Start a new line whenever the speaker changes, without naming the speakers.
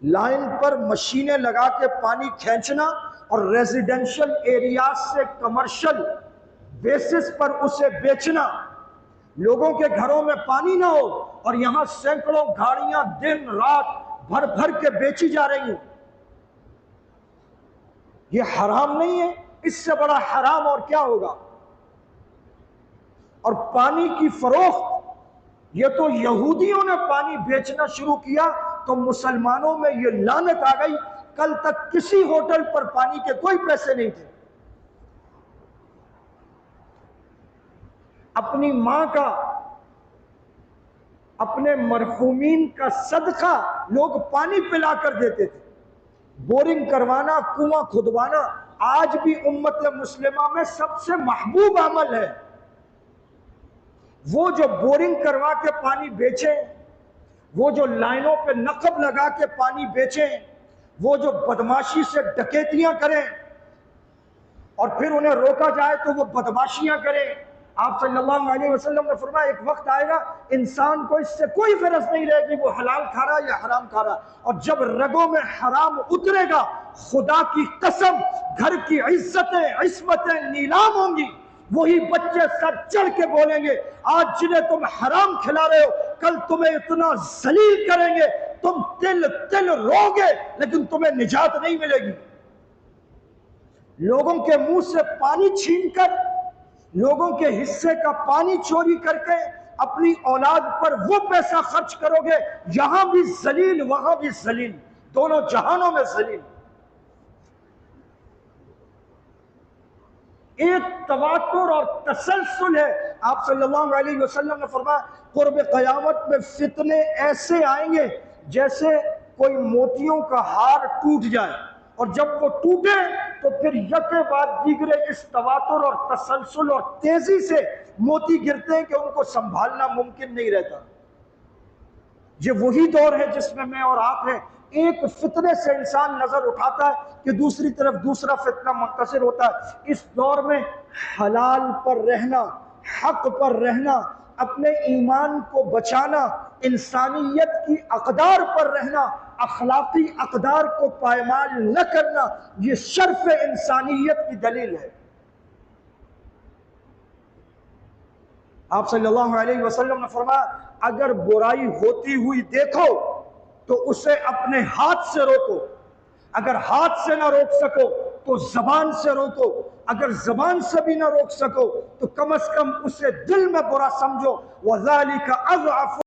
Line पर मशीनें लगा के पानी खींचना और रेजिडेंशियल एरिया से कमर्शियल बेसिस पर उसे बेचना, लोगों के घरों में पानी ना हो और यहां सैकड़ों गाड़ियां दिन रात भर भर के बेची जा रही हैं। ये हराम नहीं है? इससे बड़ा हराम और क्या होगा? और पानी की फरोख्त, ये तो यहूदियों ने पानी बेचना शुरू किया तो मुसलमानों में ये लानत आ गई। कल तक किसी होटल पर पानी के कोई पैसे नहीं थे। अपनी मां का, अपने मरहूमीन का सदका लोग पानी पिला कर देते थे। बोरिंग करवाना, कुआं खुदवाना आज भी उम्मत मुस्लिमा में सबसे महबूब अमल है। वो जो बोरिंग करवा के पानी बेचे, वो जो लाइनों पे नकब लगा के पानी बेचे, वो जो बदमाशी से डकैतियां करें और फिर उन्हें रोका जाए तो वो बदमाशियां करें। आप सल्लल्लाहु अलैहि वसल्लम ने फरमाया एक वक्त आएगा इंसान को इससे कोई गरज नहीं रहेगी वो हलाल खा रहा या हराम खा रहा, और जब रगों में हराम उतरेगा खुदा की कसम घर की इज्जतें इस्मतें नीलाम होंगी। वही बच्चे सर चढ़ के बोलेंगे आज जिन्हें तुम हराम खिला रहे हो कल तुम्हें इतना जलील करेंगे, तुम तिल तिल रोगे लेकिन तुम्हें निजात नहीं मिलेगी। लोगों के मुंह से पानी छीनकर, लोगों के हिस्से का पानी चोरी करके अपनी औलाद पर वो पैसा खर्च करोगे, यहां भी जलील वहां भी जलील, दोनों जहानों में जलील। एक तवातुर और तसलसल है। आप सल्लल्लाहु अलैहि वसल्लम ने फरमाया कुर्ब क़यामत में फितने ऐसे आएंगे जैसे कोई मोतियों का हार टूट जाए, और जब वो टूटे तो फिर यके बाद दीगरे इस तवातुर और तसलसल और तेजी से मोती गिरते हैं कि उनको संभालना मुमकिन नहीं रहता। ये वही दौर है जिसमें मैं और आप हैं। एक फितने से इंसान नजर उठाता है कि दूसरी तरफ दूसरा फितना मुंतशिर होता है। इस दौर में हलाल पर रहना, हक पर रहना, अपने ईमान को बचाना, इंसानियत की अकदार पर रहना, अखलाकी अकदार को पायमाल न करना, ये शर्फ इंसानियत की दलील है। आप सल्लल्लाहु अलैहि वसल्लम ने फरमाया अगर बुराई होती हुई देखो तो उसे अपने हाथ से रोको, अगर हाथ से ना रोक सको तो जबान से रोको, अगर जबान से भी ना रोक सको तो कम से कम उसे दिल में बुरा समझो। वज़ालिका अज़अफ़ु